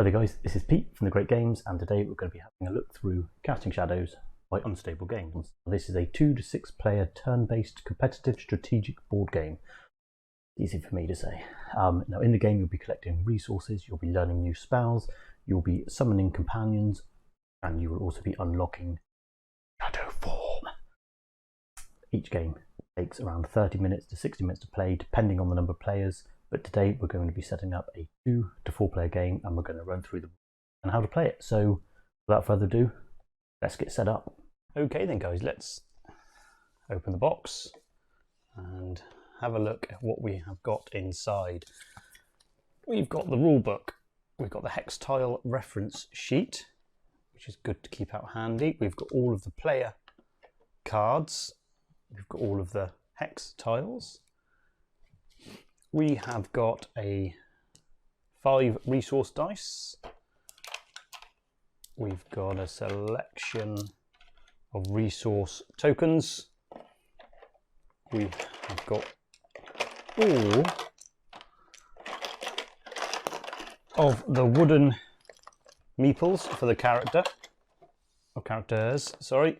Hi there guys, this is Pete from The Great Games, and today we're going to be having a look through Casting Shadows by Unstable Games. This is a 2 to 6 player turn-based competitive strategic board game. Easy for me to say. Now in the game you'll be collecting resources, you'll be learning new spells, you'll be summoning companions, and you will also be unlocking shadow form. Each game takes around 30 minutes to 60 minutes to play depending on the number of players. But today we're going to be setting up a 2 to 4 player game, and we're going to run through the and how to play it. So without further ado, let's get set up. Okay then guys, let's open the box and have a look at what we have got inside. We've got the rule book, we've got the hex tile reference sheet, which is good to keep out handy. We've got all of the player cards, we've got all of the hex tiles. We have got 5 resource dice. We've got a selection of resource tokens. We have got all of the wooden meeples for the characters, sorry.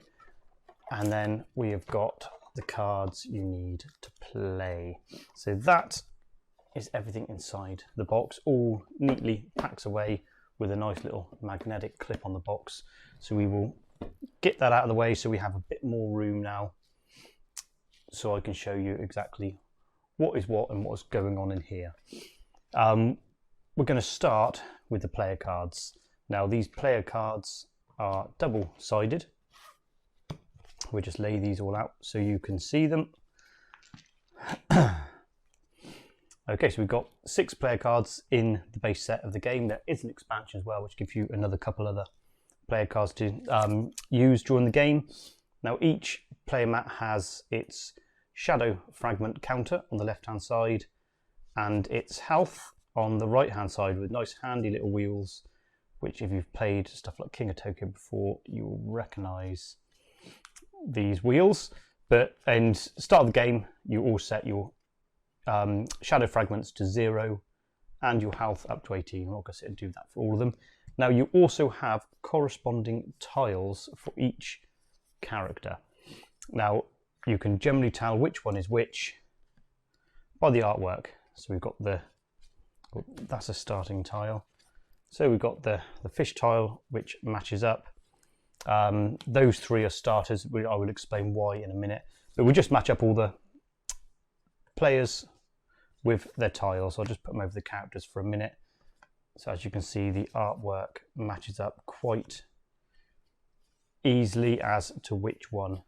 And then we have got the cards you need to play. So that is everything inside the box, all neatly packed away with a nice little magnetic clip on the box. So we will get that out of the way so we have a bit more room now, so I can show you exactly what is what and what's going on in here. We're going to start with the player cards. Now these player cards are double-sided. We'll just lay these all out so you can see them. Okay, so we've got 6 player cards in the base set of the game. There is an expansion as well, which gives you another couple other player cards to use during the game. Now each player mat has its shadow fragment counter on the left hand side and its health on the right hand side, with nice handy little wheels, which if you've played stuff like King of Tokyo before, you will recognise these wheels. But in start of the game, you all set your shadow fragments to 0 and your health up to 18. I'm not going to sit and do that for all of them. Now you also have corresponding tiles for each character. Now you can generally tell which one is which by the artwork. So we've got that's a starting tile. So we've got the fish tile, which matches up. Those 3 are starters. I will explain why in a minute, but we just match up all the players with their tiles. I'll just put them over the characters for a minute. So as you can see, the artwork matches up quite easily as to which one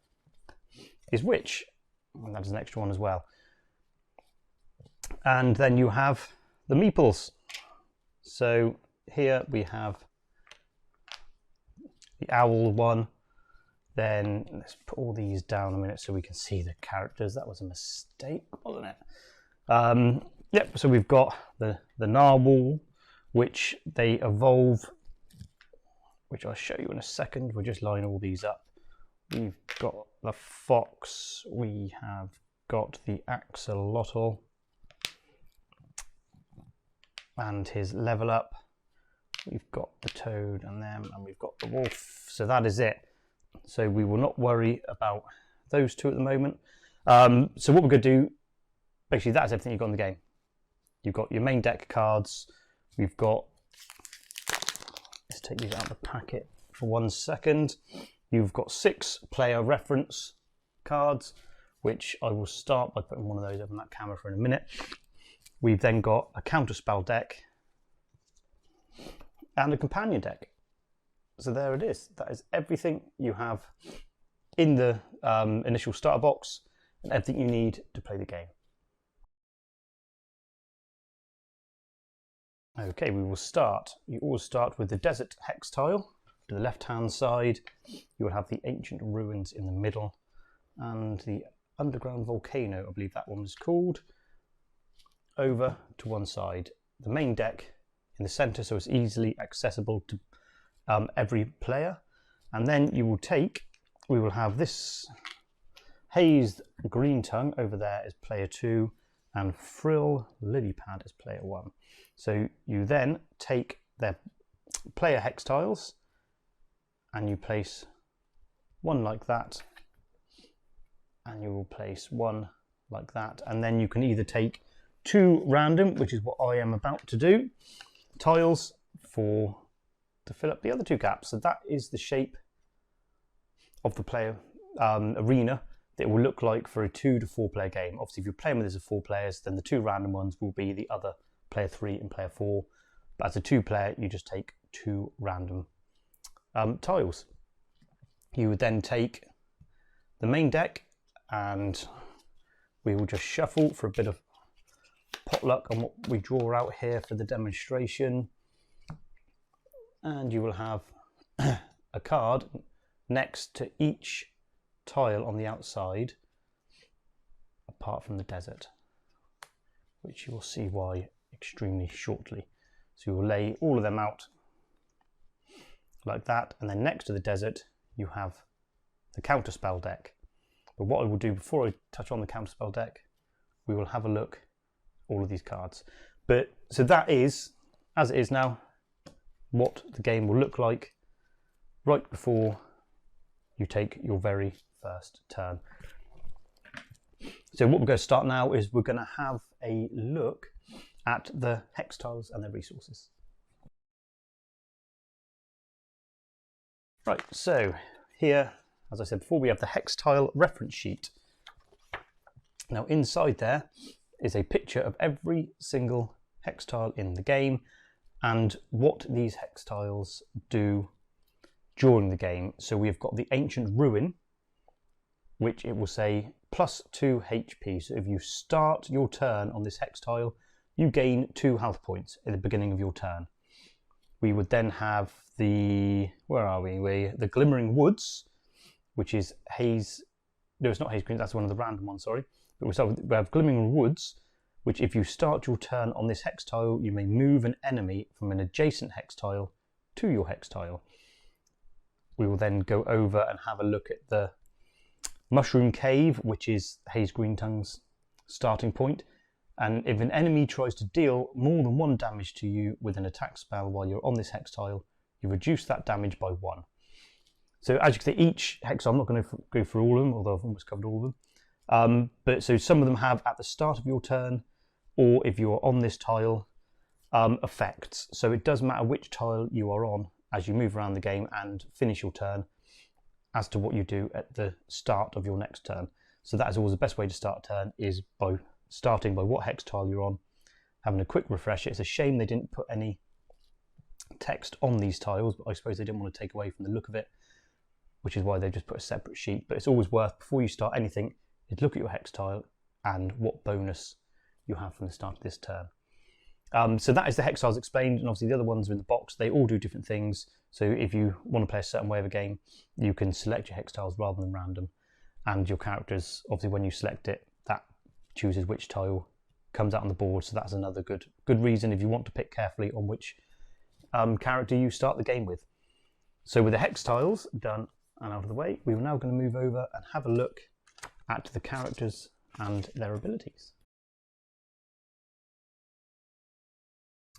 is which, and that's an extra one as well. And then you have the meeples. So here we have the owl one. Then let's put all these down a minute so we can see the characters. That was a mistake, wasn't it? Yep, so we've got the narwhal, which they evolve, which I'll show you in a second. We'll just line all these up. We've got the fox, we have got the axolotl and his level up. We've got the toad and them, and we've got the wolf. So that is it. So we will not worry about those 2 at the moment. So what we're going to do, basically that's everything you've got in the game. You've got your main deck cards. We've got, let's take these out of the packet for 1 second. You've got 6 player reference cards, which I will start by putting one of those over on that camera for in a minute. We've then got a counterspell deck and a companion deck. So there it is. That is everything you have in the initial starter box and everything you need to play the game. Okay, we will start. You always start with the desert hex tile. To the left hand side, you will have the ancient ruins in the middle and the underground volcano, I believe that one was called, over to one side. The main deck in the center, so it's easily accessible to every player. And then we will have this hazed green tongue over there as player 2 and frill lily pad as player 1. So you then take their player hex tiles, and you place one like that, and you will place one like that, and then you can either take 2 random, which is what I am about to do, tiles to fill up the other 2 gaps. So that is the shape of the player arena that it will look like for a 2 to 4 player game. Obviously, if you're playing with this as 4 players, then the 2 random ones will be the other player 3 and player 4. But as a 2 player, you just take 2 random tiles. You would then take the main deck, and we will just shuffle for a bit of potluck on what we draw out here for the demonstration. And you will have a card next to each tile on the outside, apart from the desert, which you will see why extremely shortly. So you will lay all of them out like that, and then next to the desert you have the counterspell deck. But what I will do before I touch on the counterspell deck, we will have a look at all of these cards. But so that is, as it is now, what the game will look like right before you take your very first turn. So what we're going to start now is we're going to have a look at the hex tiles and their resources. Right, so here, as I said before, we have the hex tile reference sheet. Now inside there is a picture of every single hex tile in the game and what these hex tiles do during the game. So we've got the Ancient Ruin, which it will say +2 HP. So if you start your turn on this hex tile, you gain 2 health points at the beginning of your turn. We would then have the, where are we? The Glimmering Woods, which is Haze, no, it's not Haze Green, that's one of the random ones, sorry. But we have Glimmering Woods, which if you start your turn on this hex tile, you may move an enemy from an adjacent hex tile to your hex tile. We will then go over and have a look at the Mushroom Cave, which is Haze Greentongue's starting point. And if an enemy tries to deal more than 1 damage to you with an attack spell while you're on this hex tile, you reduce that damage by 1. So as you can see, each hex, I'm not going to go through all of them, although I've almost covered all of them. But so some of them have at the start of your turn, or if you're on this tile, effects. So it does matter which tile you are on as you move around the game and finish your turn as to what you do at the start of your next turn. So that is always the best way to start a turn, is by starting by what hex tile you're on, having a quick refresher. It's a shame they didn't put any text on these tiles, but I suppose they didn't want to take away from the look of it, which is why they just put a separate sheet. But it's always worth, before you start anything, is look at your hex tile and what bonus you have from the start of this turn. So that is the hex tiles explained, and obviously the other ones are in the box. They all do different things. So if you want to play a certain way of a game, you can select your hex tiles rather than random. And your characters, obviously when you select it, that chooses which tile comes out on the board. So that's another good reason if you want to pick carefully on which character you start the game with. So with the hex tiles done and out of the way, we are now going to move over and have a look at the characters and their abilities.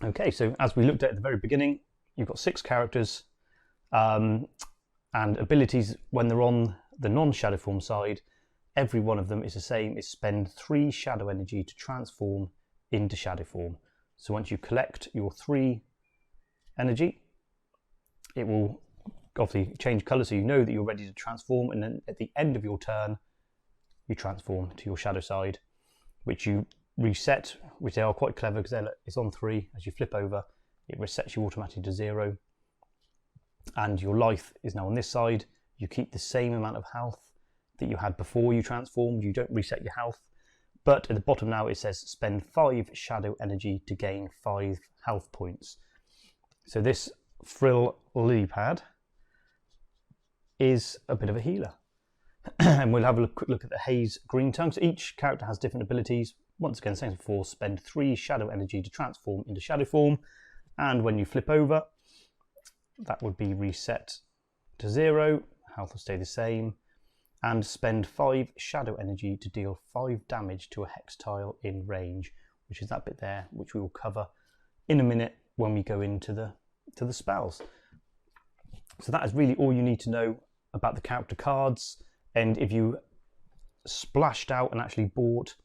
Okay, so as we looked at the very beginning, you've got 6 characters and abilities. When they're on the non-shadow form side, every one of them is the same, is spend 3 shadow energy to transform into shadow form. So once you collect your 3 energy, it will obviously change colour so you know that you're ready to transform, and then at the end of your turn you transform to your shadow side, which you reset, which they are quite clever because it's on 3. As you flip over, it resets you automatically to 0, and your life is now on this side. You keep the same amount of health that you had before you transformed. You don't reset your health, but at the bottom now it says spend 5 shadow energy to gain 5 health points. So this Frill Lily Pad is a bit of a healer. And we'll have a quick look at the Haze Greentongue. So each character has different abilities. Once again, same as before, spend 3 shadow energy to transform into shadow form, and when you flip over, that would be reset to 0, health will stay the same, and spend 5 shadow energy to deal 5 damage to a hex tile in range, which is that bit there, which we will cover in a minute when we go into the to the spells. So that is really all you need to know about the character cards. And if you splashed out and actually bought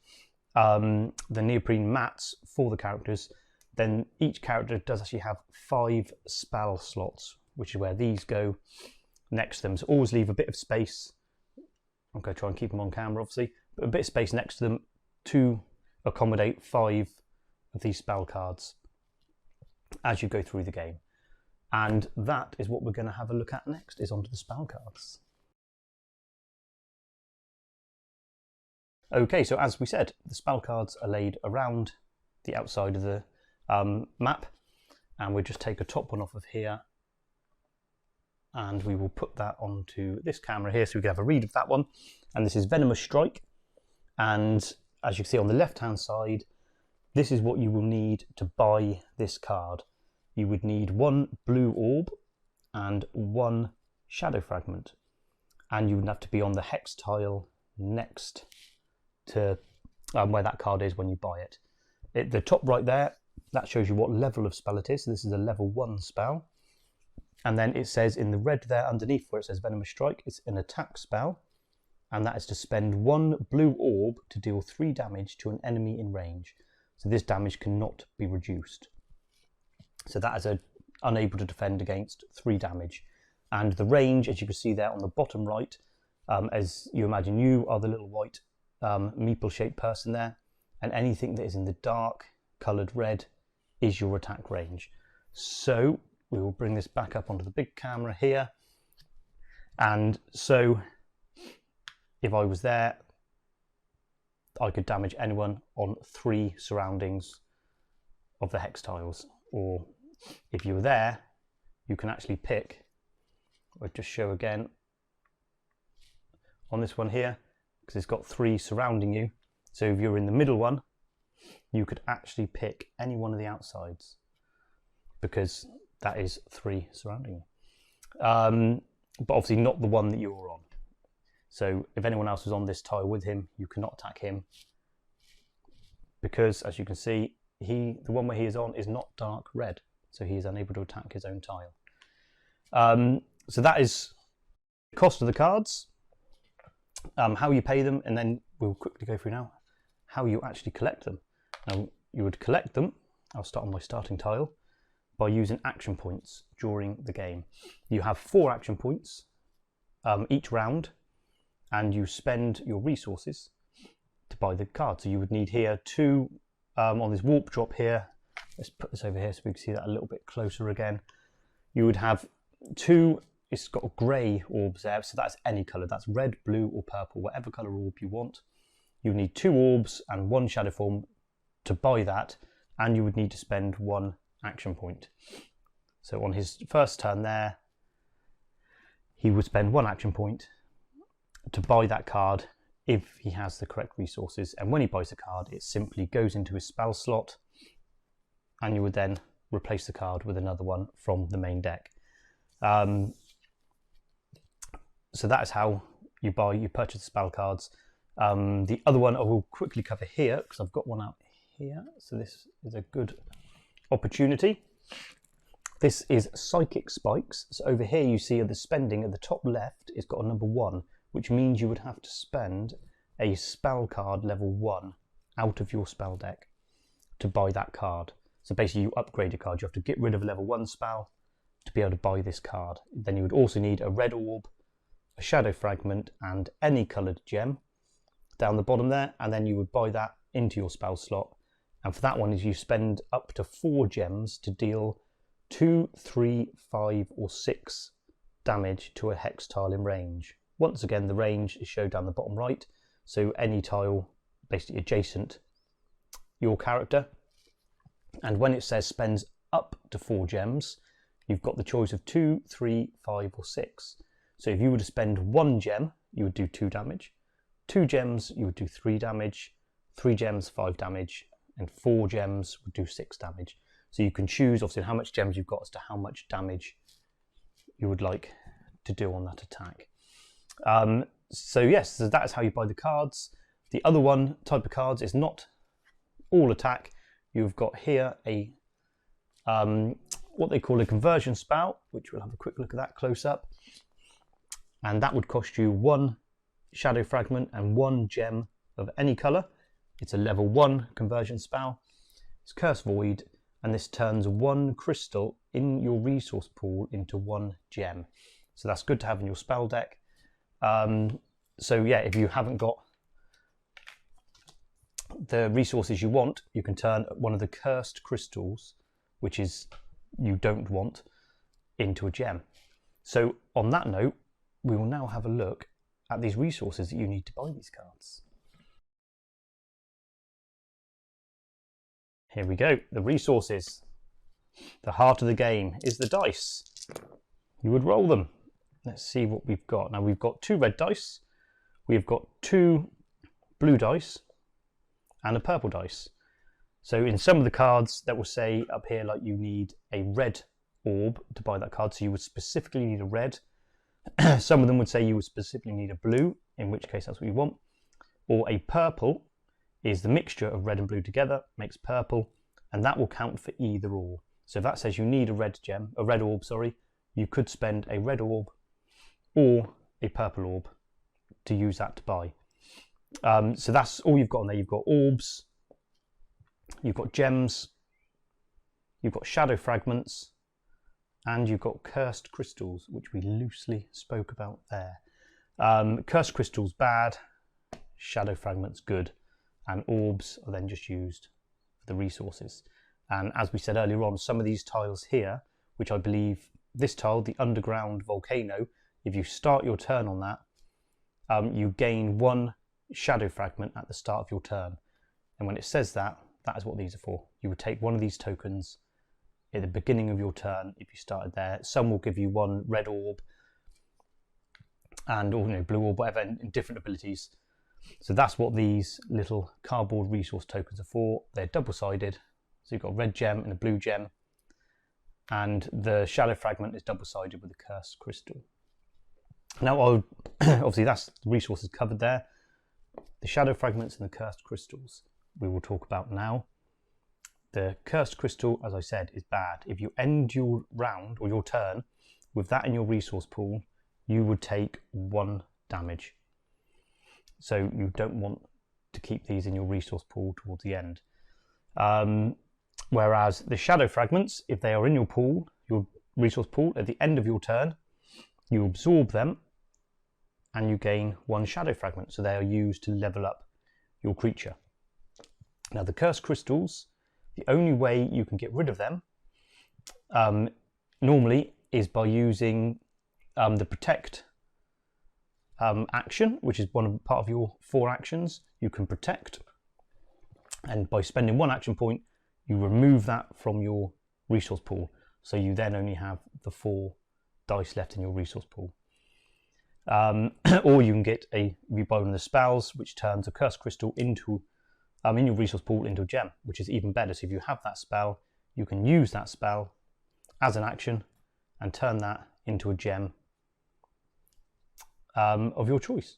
the neoprene mats for the characters, then each character does actually have 5 spell slots, which is where these go next to them. So always leave a bit of space. I'm going to try and keep them on camera, obviously, but a bit of space next to them to accommodate 5 of these spell cards as you go through the game. And that is what we're going to have a look at next, is onto the spell cards. Okay, so as we said, the spell cards are laid around the outside of the map, and we'll just take a top one off of here, and we will put that onto this camera here so we can have a read of that one. And this is Venomous Strike, and as you can see on the left hand side, this is what you will need to buy this card. You would need 1 blue orb and 1 shadow fragment, and you would have to be on the hex tile next to where that card is when you buy it. The top right there, that shows you what level of spell it is. So this is a level 1 spell. And then it says in the red there underneath where it says Venomous Strike, it's an attack spell. And that is to spend 1 blue orb to deal 3 damage to an enemy in range. So this damage cannot be reduced. So that is unable to defend against 3 damage. And the range, as you can see there on the bottom right, as you imagine you are the little white meeple shaped person there, and anything that is in the dark coloured red is your attack range. So we will bring this back up onto the big camera here, and so if I was there, I could damage anyone on 3 surroundings of the hex tiles. Or if you were there, you can actually pick, I'll just show again on this one here, because it's got 3 surrounding you. So if you're in the middle one, you could actually pick any one of the outsides, because that is 3 surrounding you. But obviously not the one that you were on. So if anyone else was on this tile with him, you cannot attack him, because as you can see, the one where he is on is not dark red, so he is unable to attack his own tile. So that is the cost of the cards, how you pay them, and then we'll quickly go through now how you actually collect them. Now you would collect them, I'll start on my starting tile, by using action points during the game. You have 4 action points each round, and you spend your resources to buy the card. So you would need here 2 on this warp drop here. Let's put this over here so we can see that a little bit closer again. You would have 2, it's got grey orbs there, so that's any colour. That's red, blue or purple, whatever colour orb you want. You need 2 orbs and 1 shadow form to buy that, and you would need to spend 1 action point. So on his first turn there, he would spend 1 action point to buy that card if he has the correct resources, and when he buys the card, it simply goes into his spell slot, and you would then replace the card with another one from the main deck. So that is how you purchase the spell cards. The other one I will quickly cover here, because I've got one out here, so this is a good opportunity. This is Psychic Spikes. So over here you see the spending at the top left, it's got a number 1, which means you would have to spend a spell card level 1 out of your spell deck to buy that card. So basically you upgrade a card, you have to get rid of a level 1 spell to be able to buy this card. Then you would also need a red orb, a shadow fragment and any coloured gem down the bottom there, and then you would buy that into your spell slot. And for that one is you spend up to 4 gems to deal 2, 3, 5 or 6 damage to a hex tile in range. Once again, the range is shown down the bottom right, so any tile basically adjacent your character. And when it says spends up to 4 gems, you've got the choice of 2, 3, 5 or 6. So if you were to spend 1 gem, you would do 2 damage. 2 gems, you would do 3 damage. 3 gems, 5 damage. And 4 gems would do 6 damage. So you can choose obviously how much gems you've got as to how much damage you would like to do on that attack. So yes, so that is how you buy the cards. The other one type of cards is not all attack. You've got here a what they call a conversion spout, which we'll have a quick look at that close up. And that would cost you 1 shadow fragment and 1 gem of any colour. It's a level 1 conversion spout. It's Curse Void, and this turns 1 crystal in your resource pool into 1 gem. So that's good to have in your spell deck. So yeah, if you haven't got the resources you want, you can turn one of the cursed crystals, which is you don't want, into a gem. So on that note, we will now have a look at these resources that you need to buy these cards. Here we go, the resources. The heart of the game is the dice. You would roll them. Let's see what we've got. Now we've got 2 red dice, we've got 2 blue dice, and a purple dice. So in some of the cards that will say up here like you need a red orb to buy that card, so you would specifically need a red. Some of them would say you would specifically need a blue, in which case that's what you want. Or a purple is the mixture of red and blue together, makes purple, and that will count for either or. So if that says you need a red orb, you could spend a red orb or a purple orb to use that to buy. So that's all you've got on there. You've got orbs, you've got gems, you've got shadow fragments, and you've got cursed crystals, which we loosely spoke about there. Cursed crystals bad, shadow fragments good, and orbs are then just used for the resources. And as we said earlier on, some of these tiles here, which I believe this tile, the underground volcano, if you start your turn on that, you gain 1 shadow fragment at the start of your turn. And when it says that, that is what these are for. You would take one of these tokens at the beginning of your turn if you started there. Some will give you 1 red orb and, or blue orb, whatever, in different abilities. So that's what these little cardboard resource tokens are for. They're double-sided. So you've got a red gem and a blue gem. And the shadow fragment is double-sided with a cursed crystal. Now, obviously that's the resources covered there. The shadow fragments and the cursed crystals we will talk about now. The cursed crystal, as I said, is bad. If you end your round or your turn with that in your resource pool, you would take 1 damage. So you don't want to keep these in your resource pool towards the end. Whereas the shadow fragments, if they are in your pool, your resource pool, at the end of your turn, you absorb them and you gain 1 shadow fragment. So they are used to level up your creature. Now the cursed crystals, the only way you can get rid of them normally is by using the protect action, which is part of your 4 actions. You can protect, and by spending 1 action point, you remove that from your resource pool. So you then only have the 4 dice left in your resource pool. Or you can get you buy one of the spells, which turns a cursed crystal into in your resource pool into a gem, which is even better. So if you have that spell, you can use that spell as an action and turn that into a gem of your choice.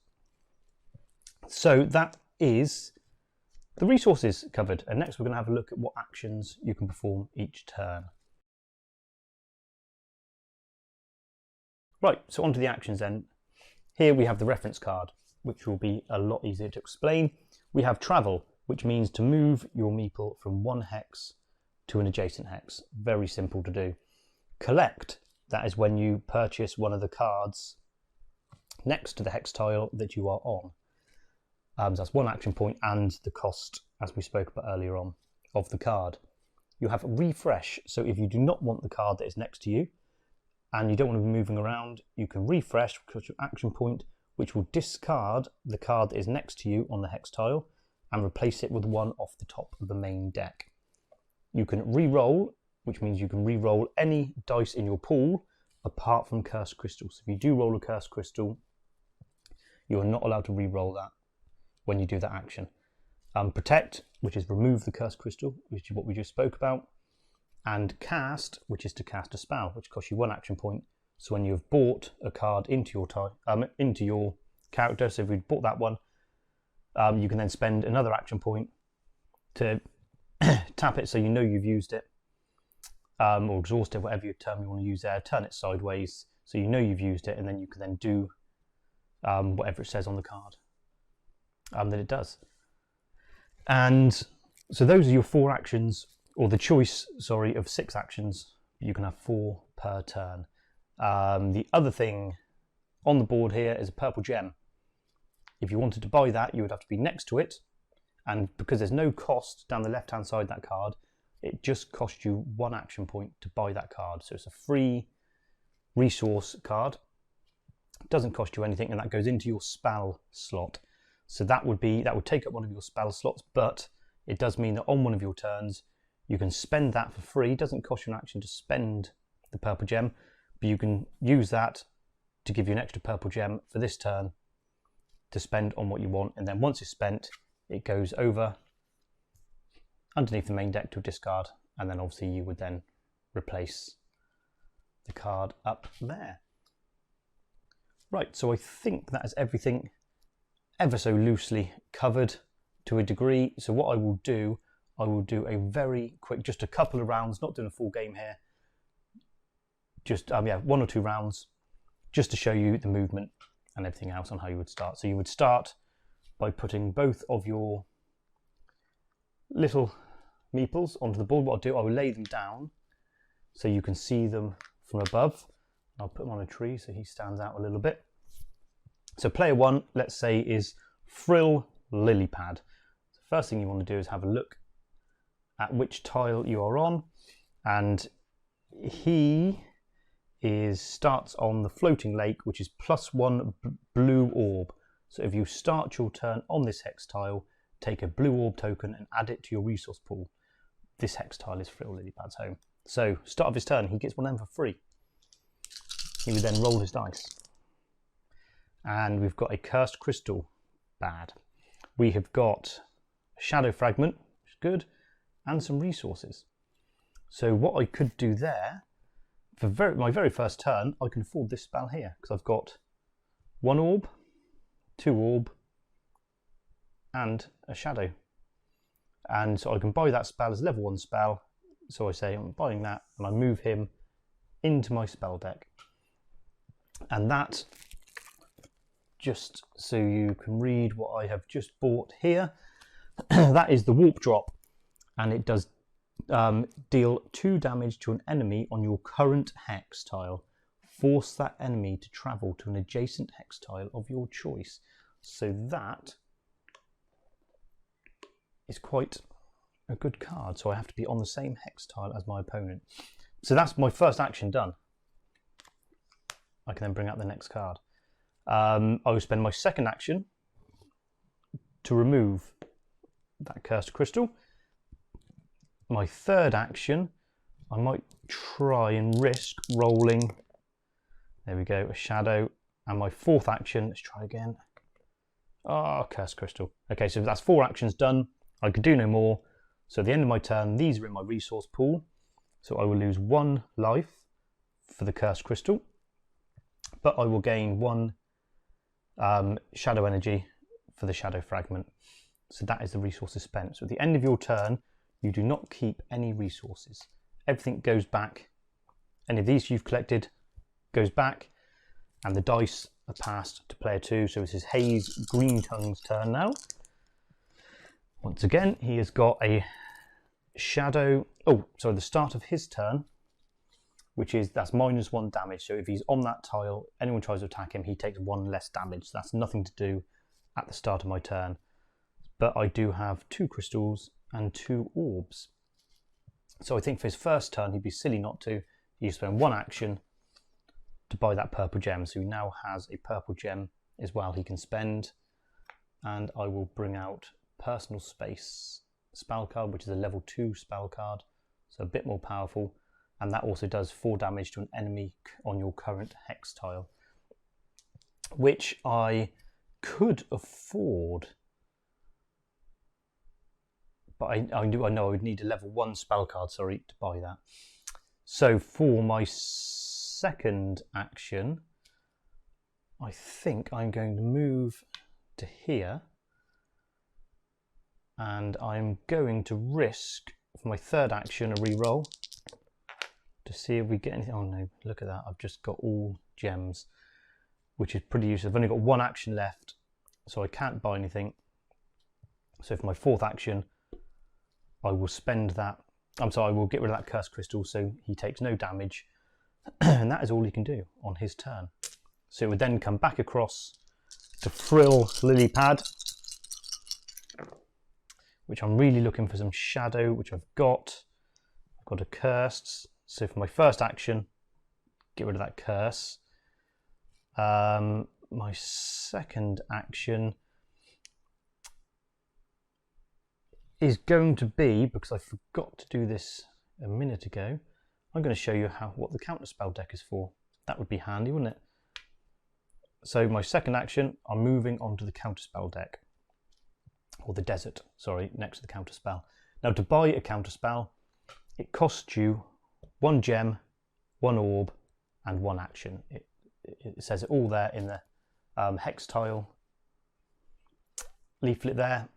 So that is the resources covered, and next we're going to have a look at what actions you can perform each turn. Right, so onto the actions then. Here we have the reference card, which will be a lot easier to explain. We have travel, which means to move your meeple from 1 hex to an adjacent hex. Very simple to do. Collect, that is when you purchase one of the cards next to the hex tile that you are on. So that's 1 action point and the cost, as we spoke about earlier on, of the card. You have refresh, so if you do not want the card that is next to you and you don't want to be moving around, you can refresh because your action point, which will discard the card that is next to you on the hex tile and replace it with one off the top of the main deck. You can re-roll, which means you can re-roll any dice in your pool apart from cursed crystals. If you do roll a cursed crystal, you are not allowed to re-roll that when you do that action. Protect, which is remove the cursed crystal, which is what we just spoke about. And cast, which is to cast a spell, which costs you 1 action point. So when you have bought a card into your character, so if you've bought that one, you can then spend another action point to tap it so you know you've used it, or exhausted, whatever your term you want to use there, turn it sideways so you know you've used it, and then you can then do whatever it says on the card that it does. And so those are your 4 actions, or the choice, sorry, of 6 actions. You can have 4 per turn. The other thing on the board here is a purple gem. If you wanted to buy that, you would have to be next to it, and because there's no cost down the left hand side of that card, it just costs you 1 action point to buy that card. So it's a free resource card. It doesn't cost you anything, and that goes into your spell slot. So that would take up one of your spell slots, but it does mean that on one of your turns you can spend that for free. It doesn't cost you an action to spend the purple gem, but you can use that to give you an extra purple gem for this turn to spend on what you want, and then once it's spent, it goes over underneath the main deck to a discard, and then obviously you would then replace the card up there. Right, so I think that is everything ever so loosely covered to a degree. So what I will do a very quick, just a couple of rounds, not doing a full game here, just 1 or 2 rounds, just to show you the movement and everything else on how you would start. So you would start by putting both of your little meeples onto the board. What I'll do, I will lay them down so you can see them from above. I'll put him on a tree so he stands out a little bit. So player 1, let's say, is Frill Lilypad. The first thing you want to do is have a look at which tile you are on, and he starts on the floating lake, which is +1 blue orb. So if you start your turn on this hex tile, take a blue orb token and add it to your resource pool. This hex tile is Frill Lilypad's home. So start of his turn, he gets 1 of them for free. He would then roll his dice. And we've got a Cursed Crystal, bad. We have got a Shadow Fragment, which is good, and some resources. So what I could do there, for my very first turn, I can afford this spell here, because I've got 1 orb, 2 orb, and a shadow. And so I can buy that spell as level 1 spell. So I say I'm buying that, and I move him into my spell deck. And that, just so you can read what I have just bought here, that is the Warp Drop, and it does deal 2 damage to an enemy on your current hex tile. Force that enemy to travel to an adjacent hex tile of your choice. So that is quite a good card. So I have to be on the same hex tile as my opponent. So that's my first action done. I can then bring out the next card. I will spend my second action to remove that Cursed Crystal. My third action, I might try and risk rolling, there we go, a shadow. And my fourth action, let's try again. Oh, Cursed Crystal. Okay, so that's 4 actions done. I could do no more. So at the end of my turn, these are in my resource pool. So I will lose 1 life for the Cursed Crystal, but I will gain 1 shadow energy for the Shadow Fragment. So that is the resources spent. So at the end of your turn, you do not keep any resources. Everything goes back. Any of these you've collected goes back, and the dice are passed to player 2. So this is Haze Green Tongue's turn now. Once again, he has got a shadow. Oh, sorry, the start of his turn, that's -1 damage. So if he's on that tile, anyone tries to attack him, he takes 1 less damage. So that's nothing to do at the start of my turn. But I do have 2 crystals and 2 orbs. So I think for his first turn, he'd be silly not to. He spend 1 action to buy that purple gem. So he now has a purple gem as well he can spend. And I will bring out Personal Space spell card, which is a level 2 spell card. So a bit more powerful. And that also does 4 damage to an enemy on your current hex tile, which I could afford. But I know I would need a level 1 spell card, sorry, to buy that. So for my second action, I think I'm going to move to here, and I'm going to risk for my third action a reroll. to see if we get anything. Oh no, look at that. I've just got all gems, which is pretty useful. I've only got one action left, so I can't buy anything. So for my fourth action, I will spend that. I will get rid of that cursed crystal so he takes no damage. And that is all he can do on his turn. So it would then come back across to Frill Lily Pad, which I'm really looking for some shadow, which I've got. I've got a cursed. So for my first action, get rid of that curse. My second action is going to be, because I forgot to do this a minute ago, I'm going to show you what the counterspell deck is for. That would be handy, wouldn't it? So my second action, I'm moving on to the counterspell deck, or the desert, sorry, next to the counterspell. Now to buy a counterspell, it costs you 1 gem, 1 orb, and 1 action. It says it all there in the hex tile leaflet there.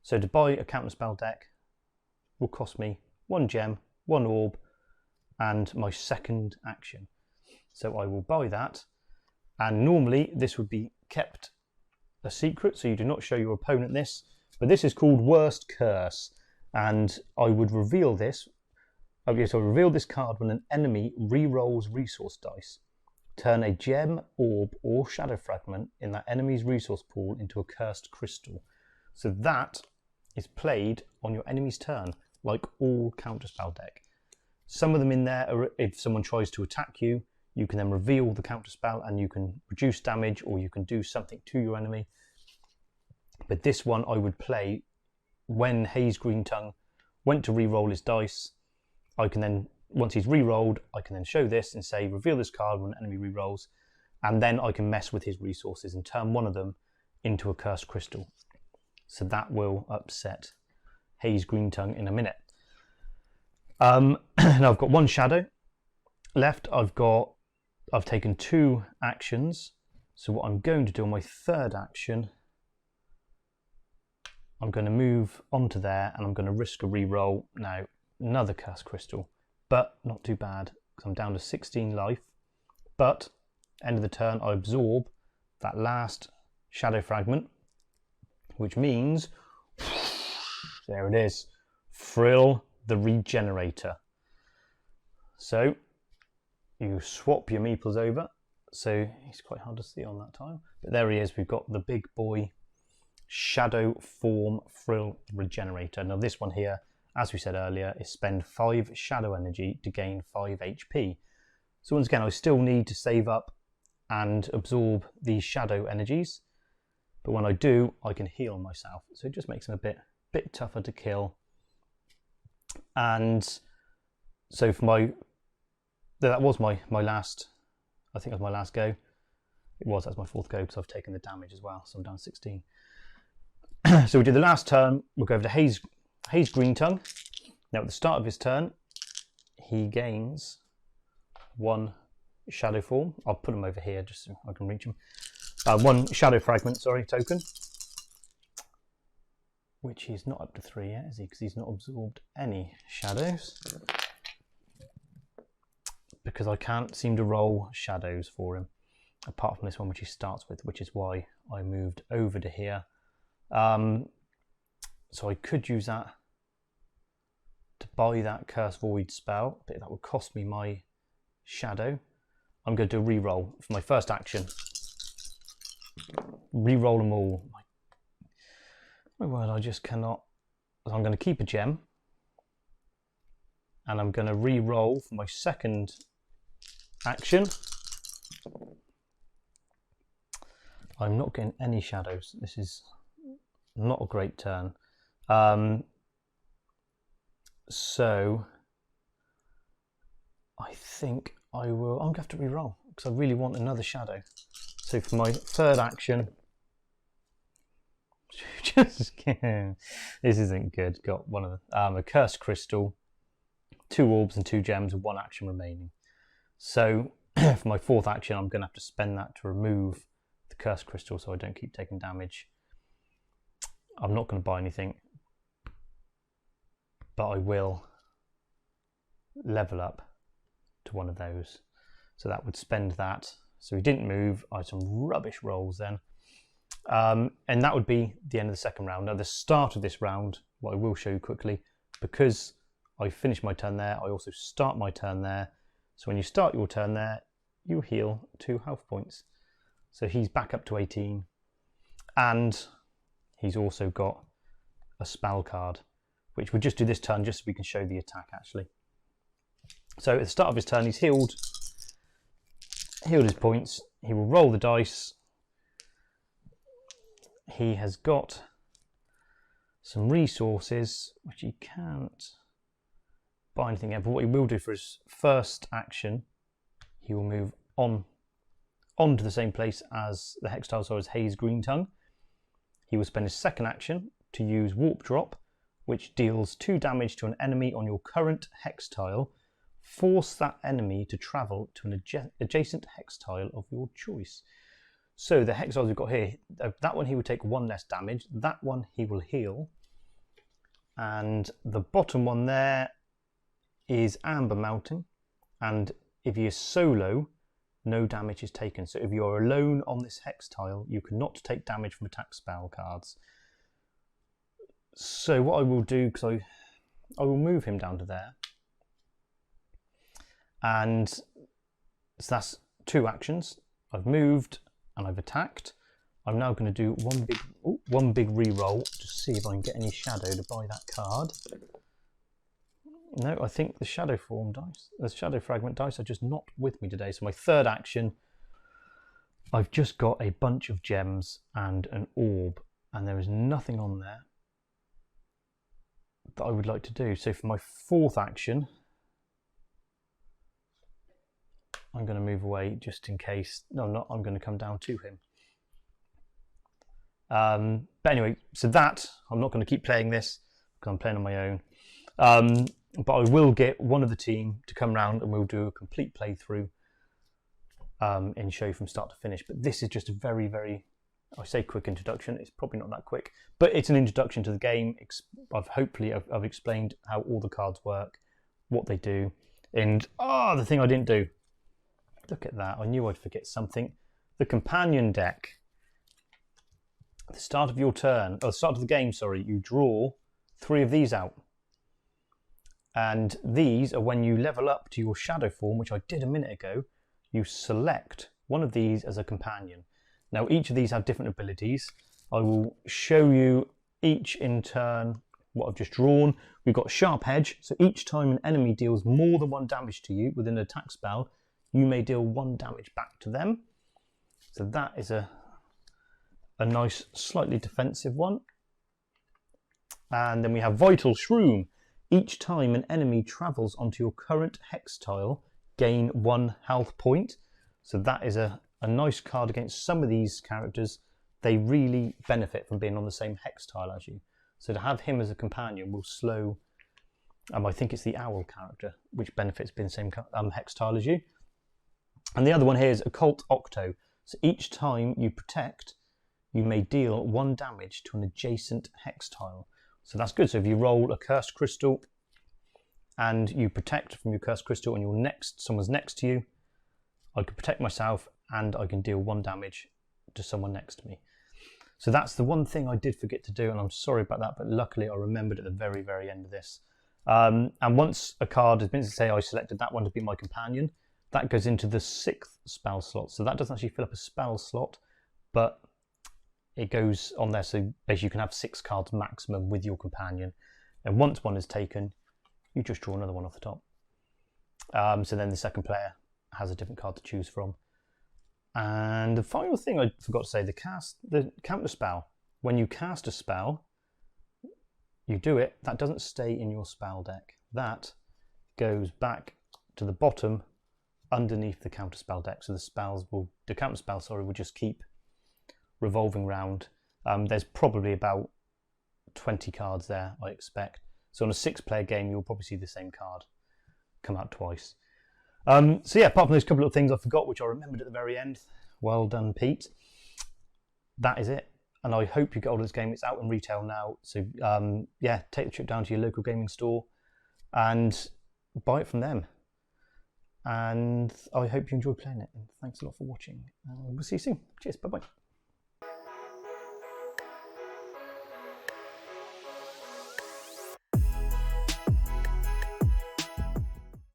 So to buy a counterspell deck will cost me 1 gem, 1 orb, and my second action. So I will buy that, and normally this would be kept a secret, so you do not show your opponent this, but this is called Worst Curse, and I would reveal this. Okay, so I reveal this card when an enemy re-rolls resource dice. Turn a gem, orb, or shadow fragment in that enemy's resource pool into a cursed crystal. So that is played on your enemy's turn, like all counterspell deck. Some of them in there are if someone tries to attack you, you can then reveal the counterspell and you can reduce damage or you can do something to your enemy. But this one I would play when Haze Greentongue went to re-roll his dice. I can then, once he's re-rolled, I can then show this and say reveal this card when an enemy re-rolls, and then I can mess with his resources and turn one of them into a cursed crystal. So that will upset Haze Greentongue in a minute. Now I've got 1 shadow left. I've taken 2 actions. So what I'm going to do on my third action, I'm going to move onto there and I'm going to risk a re-roll. Now another cursed crystal, but not too bad because I'm down to 16 life. But end of the turn, I absorb that last shadow fragment, which means there it is, Frill the Regenerator. So you swap your meeples over. So he's quite hard to see on that tile, but there he is. We've got the big boy shadow form Frill Regenerator. Now this one here, as we said earlier, is spend 5 shadow energy to gain 5 HP. So once again, I still need to save up and absorb these shadow energies, but when I do, I can heal myself. So it just makes him a bit tougher to kill. And so for that was my last, I think it was my last go. That's my 4th go because I've taken the damage as well, so I'm down 16. So we did the last turn. We'll go over to Haze Greentongue. Now at the start of his turn, he gains 1 shadow form. I'll put him over here just so I can reach him. 1 shadow fragment, token. Which he's not up to 3 yet, is he? Because he's not absorbed any shadows. Because I can't seem to roll shadows for him, apart from this one which he starts with, which is why I moved over to here. So I could use that to buy that Curse Void spell, but that would cost me my shadow. I'm going to do a re-roll for my first action. Re-roll them all. My word, I just cannot. I'm going to keep a gem, and I'm going to re-roll for my second action. I'm not getting any shadows. This is not a great turn. So I think I'm going to have to re-roll because I really want another shadow. So for my third action, this isn't good. Got one of a cursed crystal, 2 orbs and 2 gems, and 1 action remaining. So for my 4th action, I'm going to have to spend that to remove the cursed crystal so I don't keep taking damage. I'm not going to buy anything, but I will level up to one of those. So that would spend that. So he didn't move. I had some rubbish rolls then. And that would be the end of the second round. Now the start of this round, what I will show you quickly, because I finished my turn there, I also start my turn there. So when you start your turn there, you heal 2 health points. So he's back up to 18. And he's also got a spell card, which we'll just do this turn just so we can show the attack actually. So at the start of his turn, he's healed his points. He will roll the dice. He has got some resources, which he can't buy anything out. But what he will do for his first action, he will move on to the same place as the hex tile, so as Haze Greentongue. He will spend his second action to use Warp Drop, which deals 2 damage to an enemy on your current hex tile. Force that enemy to travel to an adjacent hex tile of your choice. So the hex tiles we've got here, that one he will take 1 less damage, that one he will heal, and the bottom one there is Amber Mountain, and if you're solo, no damage is taken. So if you're alone on this hex tile, you cannot take damage from attack spell cards. So what I will do, because I will move him down to there, and so that's 2 actions. I've moved and I've attacked. I'm now going to do one big re-roll to see if I can get any shadow to buy that card. No, I think the shadow form dice, the shadow fragment dice are just not with me today. So my third action, I've just got a bunch of gems and an orb, and there is nothing on there that I would like to do. So for my fourth action, I'm going to move away just in case. No, I'm not. I'm going to come down to him. But anyway, so that, I'm not going to keep playing this because I'm playing on my own. But I will get one of the team to come round and we'll do a complete playthrough and show you from start to finish. But this is just a very, very, I say quick introduction. It's probably not that quick, but it's an introduction to the game. I've explained how all the cards work, what they do, and the thing I didn't do. Look at that. I knew I'd forget something. The companion deck. At the start of your turn, or the start of the game, sorry, you draw 3 of these out. And these are when you level up to your shadow form, which I did a minute ago, you select one of these as a companion. Now, each of these have different abilities. I will show you each in turn what I've just drawn. We've got Sharp Edge, so each time an enemy deals more than 1 damage to you with an attack spell, you may deal 1 damage back to them. So that is a nice, slightly defensive one. And then we have Vital Shroom. Each time an enemy travels onto your current hex tile, gain 1 health point. So that is a nice card against some of these characters. They really benefit from being on the same hex tile as you. So to have him as a companion will slow, I think it's the Owl character, which benefits being the same hex tile as you. And the other one here is Occult Octo. So each time you protect, you may deal 1 damage to an adjacent hex tile. So that's good. So if you roll a Cursed Crystal and you protect from your Cursed Crystal and someone's next to you, I can protect myself and I can deal 1 damage to someone next to me. So that's the one thing I did forget to do, and I'm sorry about that, but luckily I remembered at the very, very end of this. And once a card has been, say I selected that one to be my companion, that goes into the 6th spell slot. So that doesn't actually fill up a spell slot, but it goes on there. So basically you can have 6 cards maximum with your companion. And once one is taken, you just draw another one off the top. So then the second player has a different card to choose from. And the final thing I forgot to say, the counter spell. When you cast a spell, you do it, that doesn't stay in your spell deck. That goes back to the bottom underneath the counter spell deck. So the counter spell will just keep revolving round. There's probably about 20 cards there, I expect. So on a 6-player game, you'll probably see the same card come out twice. So yeah, apart from those couple of things I forgot, which I remembered at the very end. Well done, Pete. That is it. And I hope you get hold of this game. It's out in retail now. So yeah, take the trip down to your local gaming store and buy it from them. and I hope you enjoy playing it. And thanks a lot for watching. We'll see you soon. Cheers. Bye bye.